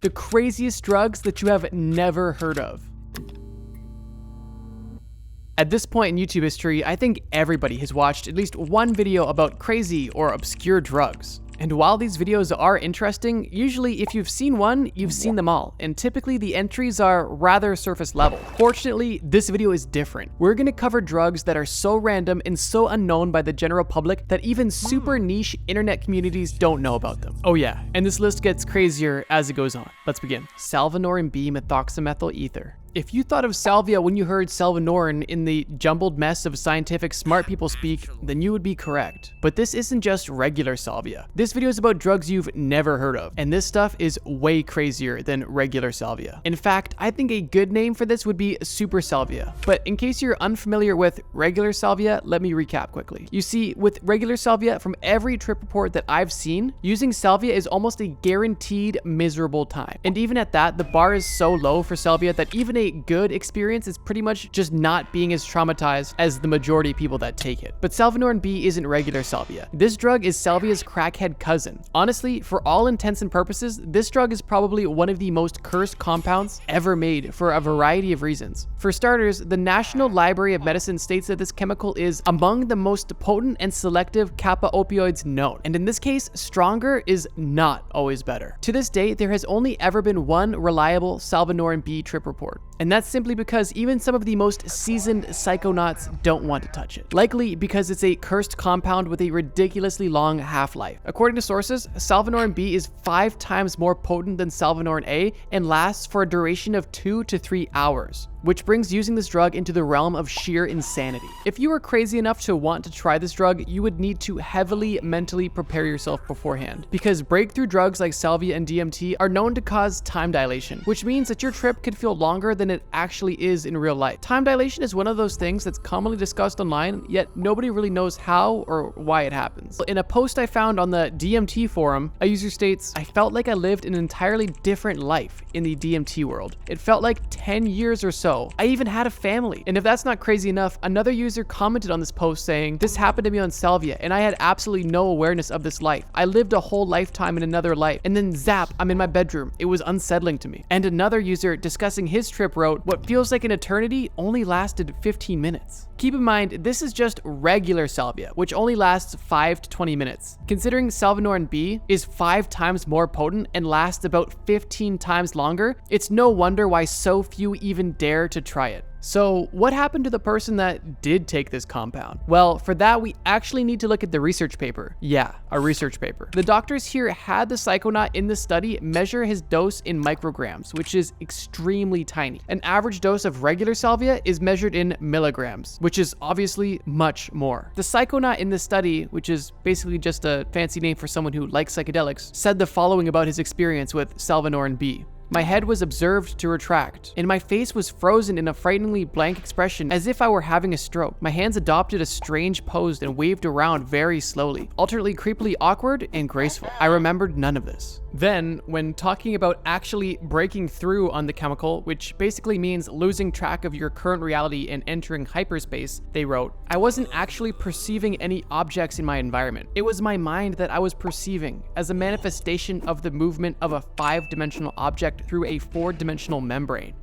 The craziest drugs that you have never heard of. At this point in YouTube history, I think everybody has watched at least one video about crazy or obscure drugs. And while these videos are interesting, usually if you've seen one, you've seen them all, and typically the entries are rather surface level. Fortunately, this video is different. We're gonna cover drugs that are so random and so unknown by the general public that even super niche internet communities don't know about them. Oh yeah, and this list gets crazier as it goes on. Let's begin. Salvinorin B methoxymethyl ether. If you thought of salvia when you heard Salvinorin in the jumbled mess of scientific smart people speak, then you would be correct. But this isn't just regular salvia. This video is about drugs you've never heard of, and this stuff is way crazier than regular salvia. In fact, I think a good name for this would be super salvia. But in case you're unfamiliar with regular salvia, let me recap quickly. You see, with regular salvia, from every trip report that I've seen, using salvia is almost a guaranteed miserable time. And even at that, the bar is so low for salvia that even a good experience is pretty much just not being as traumatized as the majority of people that take it. But Salvinorin B isn't regular salvia. This drug is salvia's crackhead cousin. Honestly, for all intents and purposes, this drug is probably one of the most cursed compounds ever made for a variety of reasons. For starters, the National Library of Medicine states that this chemical is among the most potent and selective kappa opioids known. And in this case, stronger is not always better. To this day, there has only ever been one reliable Salvinorin B trip report. And that's simply because even some of the most seasoned psychonauts don't want to touch it. Likely because it's a cursed compound with a ridiculously long half-life. According to sources, Salvinorin B is 5 times more potent than Salvinorin A and lasts for a duration of 2 to 3 hours, which brings using this drug into the realm of sheer insanity. If you are crazy enough to want to try this drug, you would need to heavily mentally prepare yourself beforehand, because breakthrough drugs like salvia and DMT are known to cause time dilation, which means that your trip could feel longer than it actually is in real life. Time dilation is one of those things that's commonly discussed online, yet nobody really knows how or why it happens. In a post I found on the DMT forum, a user states, "I felt like I lived an entirely different life in the DMT world. It felt like 10 years or so. I even had a family." And if that's not crazy enough, another user commented on this post saying, "This happened to me on salvia, and I had absolutely no awareness of this life. I lived a whole lifetime in another life, and then zap, I'm in my bedroom. It was unsettling to me." And another user discussing his trip wrote, "What feels like an eternity only lasted 15 minutes. Keep in mind, this is just regular salvia, which only lasts 5 to 20 minutes. Considering Salvinorin B is 5 times more potent and lasts about 15 times longer, it's no wonder why so few even dare to try it. So what happened to the person that did take this compound? Well, for that, we actually need to look at the research paper. Yeah, a research paper. The doctors here had the psychonaut in the study measure his dose in micrograms, which is extremely tiny. An average dose of regular salvia is measured in milligrams, which is obviously much more. The psychonaut in this study, which is basically just a fancy name for someone who likes psychedelics, said the following about his experience with Salvinorin B. "My head was observed to retract, and my face was frozen in a frighteningly blank expression as if I were having a stroke. My hands adopted a strange pose and waved around very slowly, alternately creepily awkward and graceful. I remembered none of this." Then, when talking about actually breaking through on the chemical, which basically means losing track of your current reality and entering hyperspace, they wrote, "I wasn't actually perceiving any objects in my environment. It was my mind that I was perceiving, as a manifestation of the movement of a 5-dimensional object through a 4-dimensional membrane."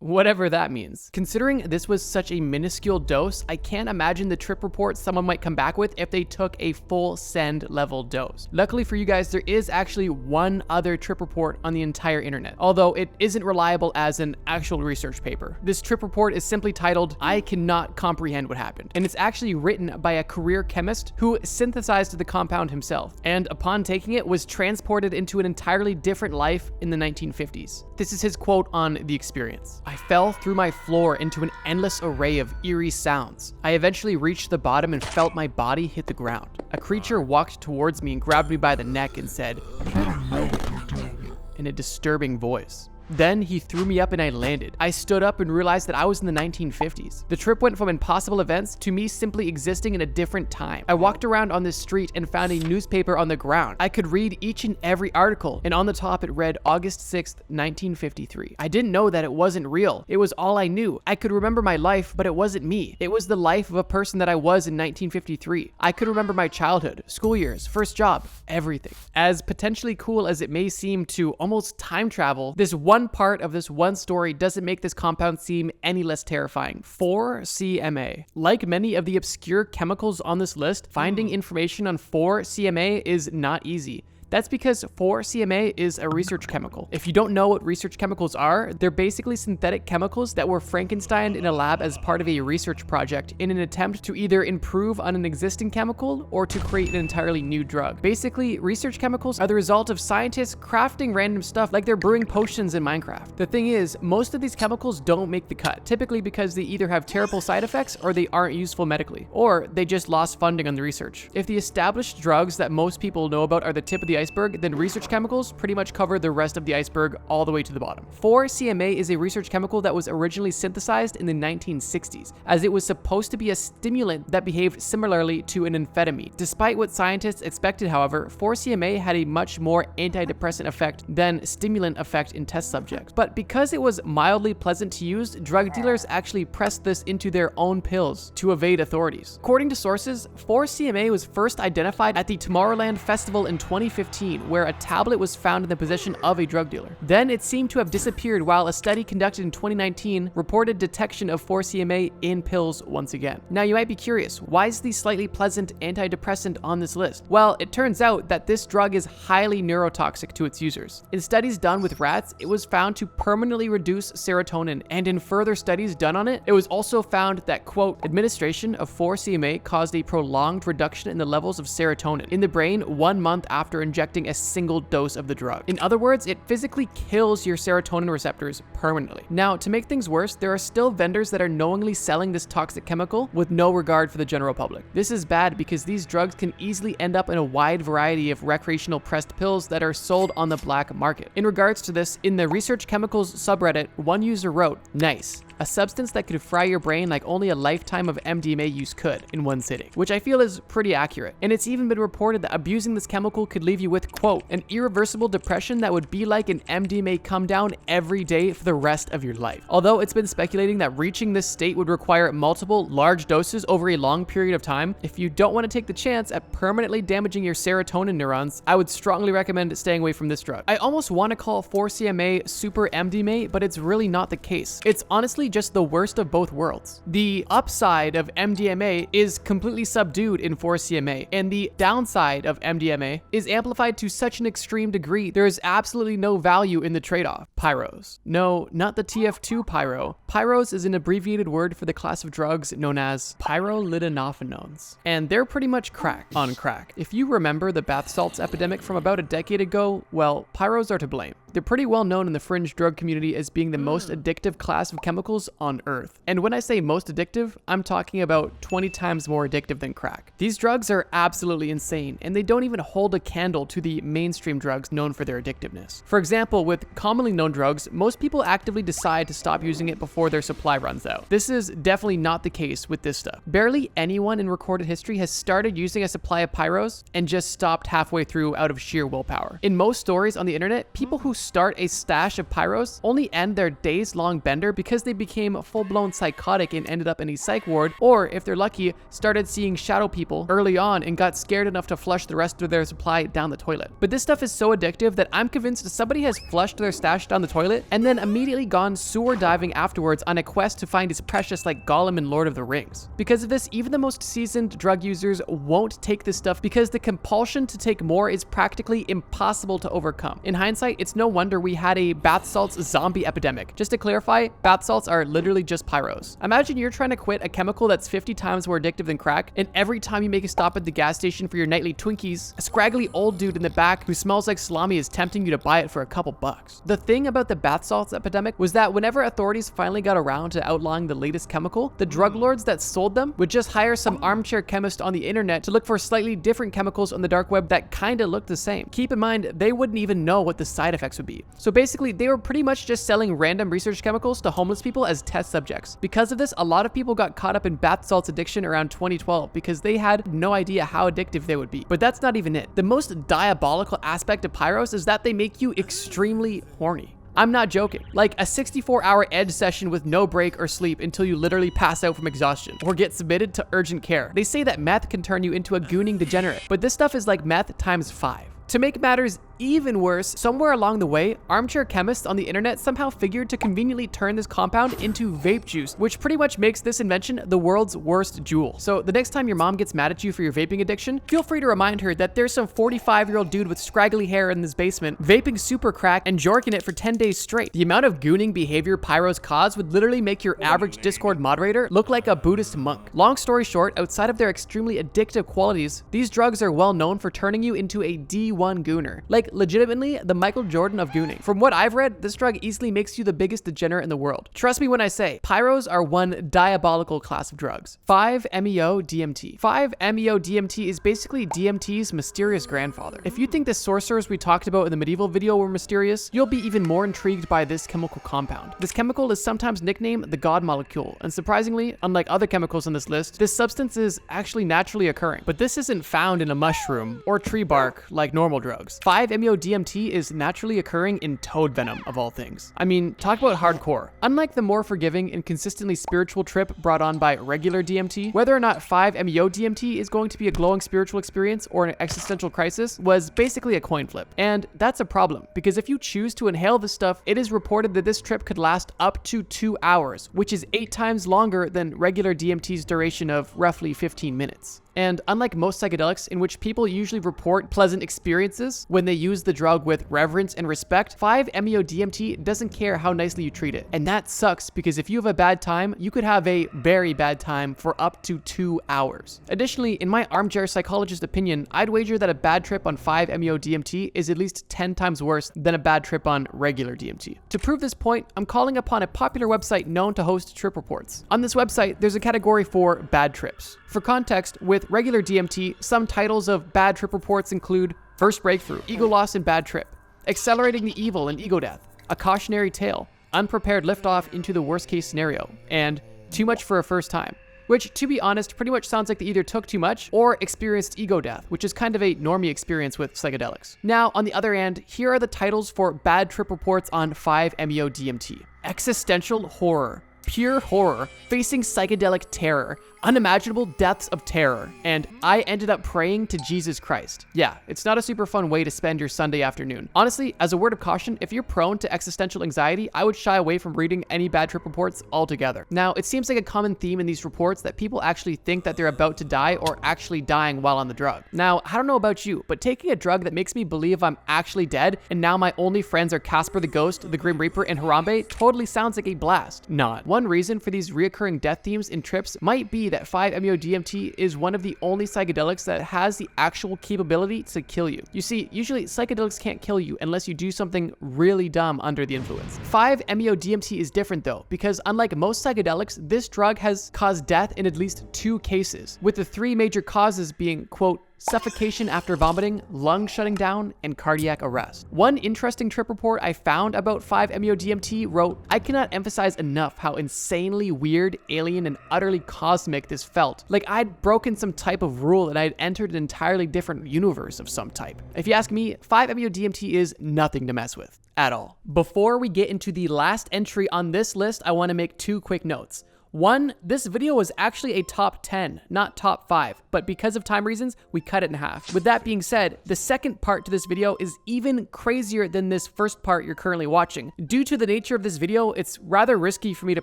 Whatever that means. Considering this was such a minuscule dose, I can't imagine the trip report someone might come back with if they took a full send level dose. Luckily for you guys, there is actually one other trip report on the entire internet, although it isn't reliable as an actual research paper. This trip report is simply titled, "I cannot comprehend what happened," and it's actually written by a career chemist who synthesized the compound himself, and upon taking it was transported into an entirely different life in the 1950s. This is his quote on the experience. "I fell through my floor into an endless array of eerie sounds. I eventually reached the bottom and felt my body hit the ground. A creature walked towards me and grabbed me by the neck and said, 'I don't know what you're doing,' in a disturbing voice. Then he threw me up and I landed. I stood up and realized that I was in the 1950s. The trip went from impossible events to me simply existing in a different time. I walked around on this street and found a newspaper on the ground. I could read each and every article, and on the top it read August 6th, 1953. I didn't know that it wasn't real. It was all I knew. I could remember my life, but it wasn't me. It was the life of a person that I was in 1953. I could remember my childhood, school years, first job, everything. As potentially cool as it may seem to almost time travel, this one part of this one story doesn't make this compound seem any less terrifying. 4-CMA. Like many of the obscure chemicals on this list, finding information on 4-CMA is not easy. That's because 4-CMA is a research chemical. If you don't know what research chemicals are, they're basically synthetic chemicals that were Frankensteined in a lab as part of a research project in an attempt to either improve on an existing chemical or to create an entirely new drug. Basically, research chemicals are the result of scientists crafting random stuff like they're brewing potions in Minecraft. The thing is, most of these chemicals don't make the cut, typically because they either have terrible side effects or they aren't useful medically, or they just lost funding on the research. If the established drugs that most people know about are the tip of the iceberg, then research chemicals pretty much cover the rest of the iceberg all the way to the bottom. 4-CMA is a research chemical that was originally synthesized in the 1960s, as it was supposed to be a stimulant that behaved similarly to an amphetamine. Despite what scientists expected, however, 4-CMA had a much more antidepressant effect than stimulant effect in test subjects. But because it was mildly pleasant to use, drug dealers actually pressed this into their own pills to evade authorities. According to sources, 4-CMA was first identified at the Tomorrowland Festival in 2015, where a tablet was found in the possession of a drug dealer. Then it seemed to have disappeared, while a study conducted in 2019 reported detection of 4-CMA in pills once again. Now you might be curious, why is the slightly pleasant antidepressant on this list? Well, it turns out that this drug is highly neurotoxic to its users. In studies done with rats, it was found to permanently reduce serotonin, and in further studies done on it, it was also found that, quote, administration of 4-CMA caused a prolonged reduction in the levels of serotonin in the brain 1 month after injecting a single dose of the drug. In other words, it physically kills your serotonin receptors permanently. Now, to make things worse, there are still vendors that are knowingly selling this toxic chemical with no regard for the general public. This is bad because these drugs can easily end up in a wide variety of recreational pressed pills that are sold on the black market. In regards to this, in the Research Chemicals subreddit, one user wrote, "Nice. A substance that could fry your brain like only a lifetime of MDMA use could in one sitting," which I feel is pretty accurate. And it's even been reported that abusing this chemical could leave you with, quote, an irreversible depression that would be like an MDMA come down every day for the rest of your life. Although it's been speculating that reaching this state would require multiple large doses over a long period of time, if you don't want to take the chance at permanently damaging your serotonin neurons, I would strongly recommend staying away from this drug. I almost want to call 4-CMA super MDMA, but it's really not the case. It's honestly just the worst of both worlds. The upside of MDMA is completely subdued in 4-CMA, and the downside of MDMA is amplified to such an extreme degree there is absolutely no value in the trade-off. Pyros. No, not the TF2 pyro. Pyros is an abbreviated word for the class of drugs known as pyrrolidinopherones, and they're pretty much crack on crack. If you remember the bath salts epidemic from about a decade ago, well, pyros are to blame. They're pretty well known in the fringe drug community as being the most addictive class of chemicals on Earth. And when I say most addictive, I'm talking about 20 times more addictive than crack. These drugs are absolutely insane, and they don't even hold a candle to the mainstream drugs known for their addictiveness. For example, with commonly known drugs, most people actively decide to stop using it before their supply runs out. This is definitely not the case with this stuff. Barely anyone in recorded history has started using a supply of Pyros and just stopped halfway through out of sheer willpower. In most stories on the internet, people who start a stash of Pyros only end their days-long bender because they became full-blown psychotic and ended up in a psych ward, or if they're lucky, started seeing shadow people early on and got scared enough to flush the rest of their supply down the toilet. But this stuff is so addictive that I'm convinced somebody has flushed their stash down the toilet and then immediately gone sewer diving afterwards on a quest to find his precious like Gollum in Lord of the Rings. Because of this, even the most seasoned drug users won't take this stuff because the compulsion to take more is practically impossible to overcome. In hindsight, it's no wonder we had a bath salts zombie epidemic. Just to clarify, bath salts are are literally just Pyros. Imagine you're trying to quit a chemical that's 50 times more addictive than crack, and every time you make a stop at the gas station for your nightly Twinkies, a scraggly old dude in the back who smells like salami is tempting you to buy it for a couple bucks. The thing about the bath salts epidemic was that whenever authorities finally got around to outlawing the latest chemical, the drug lords that sold them would just hire some armchair chemist on the internet to look for slightly different chemicals on the dark web that kinda looked the same. Keep in mind, they wouldn't even know what the side effects would be. So basically, they were pretty much just selling random research chemicals to homeless people as test subjects. Because of this, a lot of people got caught up in bath salts addiction around 2012 because they had no idea how addictive they would be. But that's not even it. The most diabolical aspect of Pyros is that they make you extremely horny. I'm not joking. Like a 64-hour edge session with no break or sleep until you literally pass out from exhaustion or get submitted to urgent care. They say that meth can turn you into a gooning degenerate, but this stuff is like meth times 5. To make matters even worse, somewhere along the way, armchair chemists on the internet somehow figured to conveniently turn this compound into vape juice, which pretty much makes this invention the world's worst jewel. So the next time your mom gets mad at you for your vaping addiction, feel free to remind her that there's some 45-year-old dude with scraggly hair in his basement vaping super crack and jorking it for 10 days straight. The amount of gooning behavior Pyros cause would literally make your average Discord moderator look like a Buddhist monk. Long story short, outside of their extremely addictive qualities, these drugs are well known for turning you into a D1 gooner. Like legitimately the Michael Jordan of gooning. From what I've read, this drug easily makes you the biggest degenerate in the world. Trust me when I say, Pyros are one diabolical class of drugs. 5-MeO-DMT. 5-MeO-DMT is basically DMT's mysterious grandfather. If you think the sorcerers we talked about in the medieval video were mysterious, you'll be even more intrigued by this chemical compound. This chemical is sometimes nicknamed the God molecule, and surprisingly, unlike other chemicals on this list, this substance is actually naturally occurring. But this isn't found in a mushroom or tree bark like normal drugs. 5-MeO-DMT is naturally occurring in toad venom, of all things. I mean, talk about hardcore. Unlike the more forgiving and consistently spiritual trip brought on by regular DMT, whether or not 5-MeO-DMT is going to be a glowing spiritual experience or an existential crisis was basically a coin flip. And that's a problem, because if you choose to inhale this stuff, it is reported that this trip could last up to 2 hours, which is 8 times longer than regular DMT's duration of roughly 15 minutes. And unlike most psychedelics in which people usually report pleasant experiences when they use the drug with reverence and respect, 5-MeO-DMT doesn't care how nicely you treat it. And that sucks because if you have a bad time, you could have a very bad time for up to 2 hours. Additionally, in my armchair psychologist opinion, I'd wager that a bad trip on 5-MeO-DMT is at least 10 times worse than a bad trip on regular DMT. To prove this point, I'm calling upon a popular website known to host trip reports. On this website, there's a category for bad trips. For context, with regular DMT, some titles of bad trip reports include First Breakthrough, Ego Loss and Bad Trip, Accelerating the Evil and Ego Death, A Cautionary Tale, Unprepared Liftoff into the Worst Case Scenario, and Too Much for a First Time. Which, to be honest, pretty much sounds like they either took too much or experienced ego death, which is kind of a normie experience with psychedelics. Now, on the other hand, here are the titles for bad trip reports on 5-MeO-DMT. Existential Horror, Pure Horror, Facing Psychedelic Terror, Unimaginable Deaths of Terror, and I Ended Up Praying to Jesus Christ. Yeah, it's not a super fun way to spend your Sunday afternoon. Honestly, as a word of caution, if you're prone to existential anxiety, I would shy away from reading any bad trip reports altogether. Now, it seems like a common theme in these reports that people actually think that they're about to die or actually dying while on the drug. Now, I don't know about you, but taking a drug that makes me believe I'm actually dead and now my only friends are Casper the Ghost, the Grim Reaper, and Harambe totally sounds like a blast. Not. One reason for these reoccurring death themes in trips might be that 5-MeO-DMT is one of the only psychedelics that has the actual capability to kill you. You see, usually psychedelics can't kill you unless you do something really dumb under the influence. 5-MeO-DMT is different though, because unlike most psychedelics, this drug has caused death in at least 2 cases, with the 3 major causes being, quote, suffocation after vomiting, lung shutting down, and cardiac arrest. One interesting trip report I found about 5-MeO-DMT wrote, I cannot emphasize enough how insanely weird, alien, and utterly cosmic this felt. Like I'd broken some type of rule and I'd entered an entirely different universe of some type. If you ask me, 5-MeO-DMT is nothing to mess with at all. Before we get into the last entry on this list, I want to make 2 quick notes. One, this video was actually a top 10, not top 5, but because of time reasons, we cut it in half. With that being said, the second part to this video is even crazier than this first part you're currently watching. Due to the nature of this video, it's rather risky for me to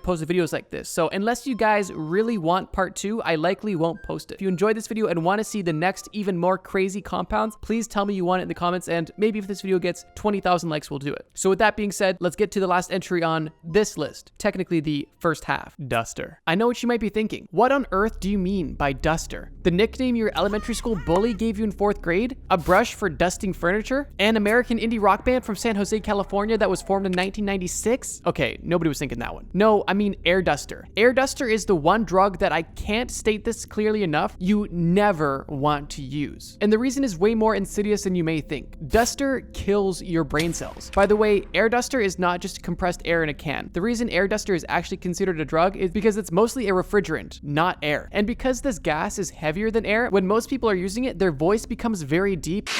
post videos like this, so unless you guys really want part 2, I likely won't post it. If you enjoyed this video and want to see the next even more crazy compounds, please tell me you want it in the comments, and maybe if this video gets 20,000 likes, we'll do it. So with that being said, let's get to the last entry on this list, technically the first half, duster. I know what you might be thinking. What on earth do you mean by duster? The nickname your elementary school bully gave you in 4th grade? A brush for dusting furniture? An American indie rock band from San Jose, California that was formed in 1996? Okay, nobody was thinking that one. No, I mean air duster. Air duster is the one drug that I can't state this clearly enough, you never want to use. And the reason is way more insidious than you may think. Duster kills your brain cells. By the way, air duster is not just compressed air in a can. The reason air duster is actually considered a drug is because it's mostly a refrigerant, not air. And because this gas is heavier than air, when most people are using it, their voice becomes very deep.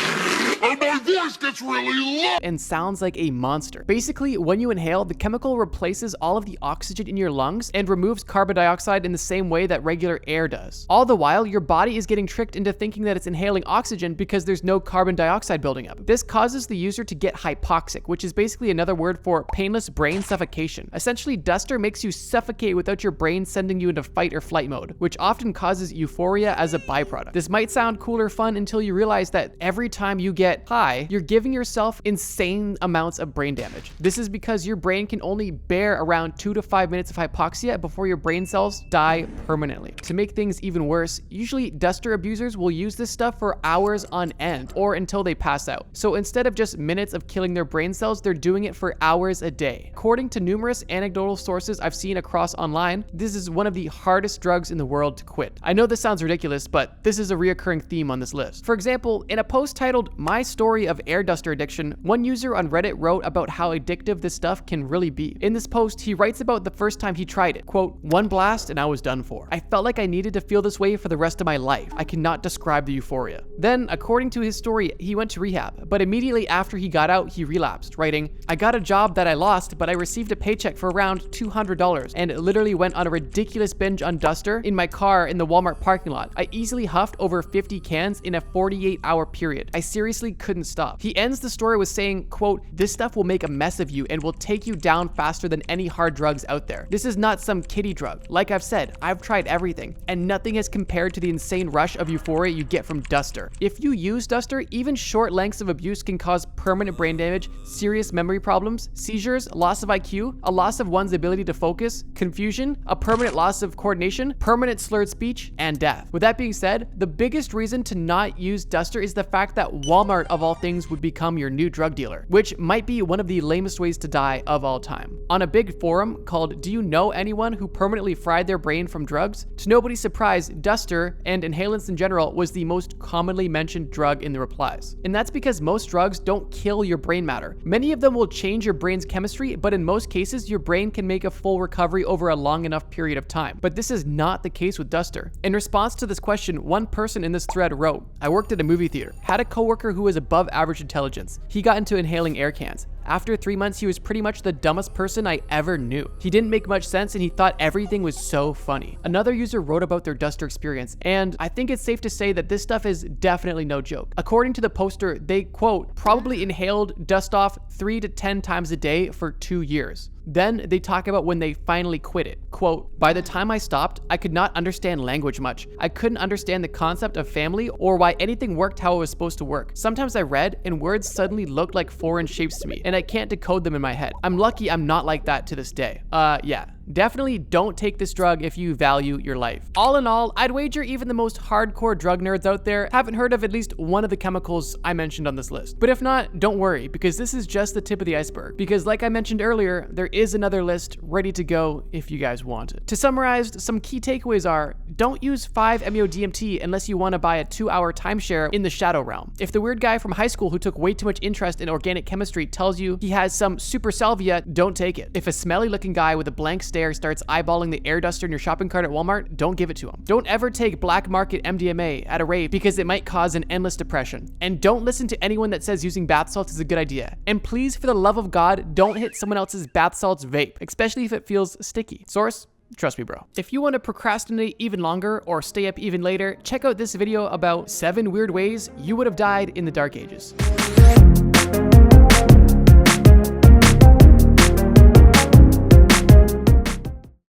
And my voice gets really low and sounds like a monster. Basically, when you inhale, the chemical replaces all of the oxygen in your lungs and removes carbon dioxide in the same way that regular air does. All the while, your body is getting tricked into thinking that it's inhaling oxygen because there's no carbon dioxide building up. This causes the user to get hypoxic, which is basically another word for painless brain suffocation. Essentially, duster makes you suffocate without your brain sending you into fight or flight mode, which often causes euphoria as a byproduct. This might sound cool or fun until you realize that every time you get high, you're giving yourself insane amounts of brain damage. This is because your brain can only bear around 2 to 5 minutes of hypoxia before your brain cells die permanently. To make things even worse, usually duster abusers will use this stuff for hours on end or until they pass out. So instead of just minutes of killing their brain cells, they're doing it for hours a day. According to numerous anecdotal sources I've seen across online, this is one of the hardest drugs in the world to quit. I know this sounds ridiculous, but this is a reoccurring theme on this list. For example, in a post titled "My Story of Air Duster Addiction," one user on Reddit wrote about how addictive this stuff can really be. In this post, he writes about the first time he tried it. Quote, "One blast and I was done for. I felt like I needed to feel this way for the rest of my life. I cannot describe the euphoria." Then, according to his story, he went to rehab, but immediately after he got out, he relapsed, writing, "I got a job that I lost, but I received a paycheck for around $200 and literally went on a ridiculous binge on duster in my car in the Walmart parking lot. I easily huffed over 50 cans in a 48-hour period. I seriously couldn't stop." He ends the story with saying, quote, "This stuff will make a mess of you and will take you down faster than any hard drugs out there. This is not some kiddie drug. Like I've said, I've tried everything, and nothing is compared to the insane rush of euphoria you get from duster. If you use duster, even short lengths of abuse can cause permanent brain damage, serious memory problems, seizures, loss of IQ, a loss of one's ability to focus, confusion, a permanent loss of coordination, permanent slurred speech, and death." With that being said, the biggest reason to not use duster is the fact that Walmart, of all things, would become your new drug dealer, which might be one of the lamest ways to die of all time. On a big forum called "Do You Know Anyone Who Permanently Fried Their Brain from Drugs?" to nobody's surprise, duster and inhalants in general was the most commonly mentioned drug in the replies. And that's because most drugs don't kill your brain matter. Many of them will change your brain's chemistry, but in most cases, your brain can make a full recovery over a long enough period of time. But this is not the case with duster. In response to this question, one person in this thread wrote, "I worked at a movie theater, had a coworker who was above average intelligence. He got into inhaling air cans. After 3 months, he was pretty much the dumbest person I ever knew. He didn't make much sense and he thought everything was so funny." Another user wrote about their duster experience, and I think it's safe to say that this stuff is definitely no joke. According to the poster, they, quote, "probably inhaled dust off 3 to 10 times a day for 2 years. Then they talk about when they finally quit it. Quote, "By the time I stopped, I could not understand language much. I couldn't understand the concept of family or why anything worked how it was supposed to work. Sometimes I read and words suddenly looked like foreign shapes to me and I can't decode them in my head. I'm lucky I'm not like that to this day." Yeah. Definitely don't take this drug if you value your life. All in all, I'd wager even the most hardcore drug nerds out there haven't heard of at least one of the chemicals I mentioned on this list. But if not, don't worry, because this is just the tip of the iceberg. Because like I mentioned earlier, there is another list ready to go if you guys want it. To summarize, some key takeaways are, don't use 5-MeO-DMT unless you want to buy a 2-hour timeshare in the shadow realm. If the weird guy from high school who took way too much interest in organic chemistry tells you he has some super salvia, don't take it. If a smelly looking guy with a blank stare starts eyeballing the air duster in your shopping cart at Walmart, don't give it to him. Don't ever take black market MDMA at a rave because it might cause an endless depression. And don't listen to anyone that says using bath salts is a good idea. And please, for the love of God, don't hit someone else's bath salts vape, especially if it feels sticky. Source: Trust me, bro. If you want to procrastinate even longer or stay up even later, check out this video about 7 weird ways you would have died in the Dark Ages.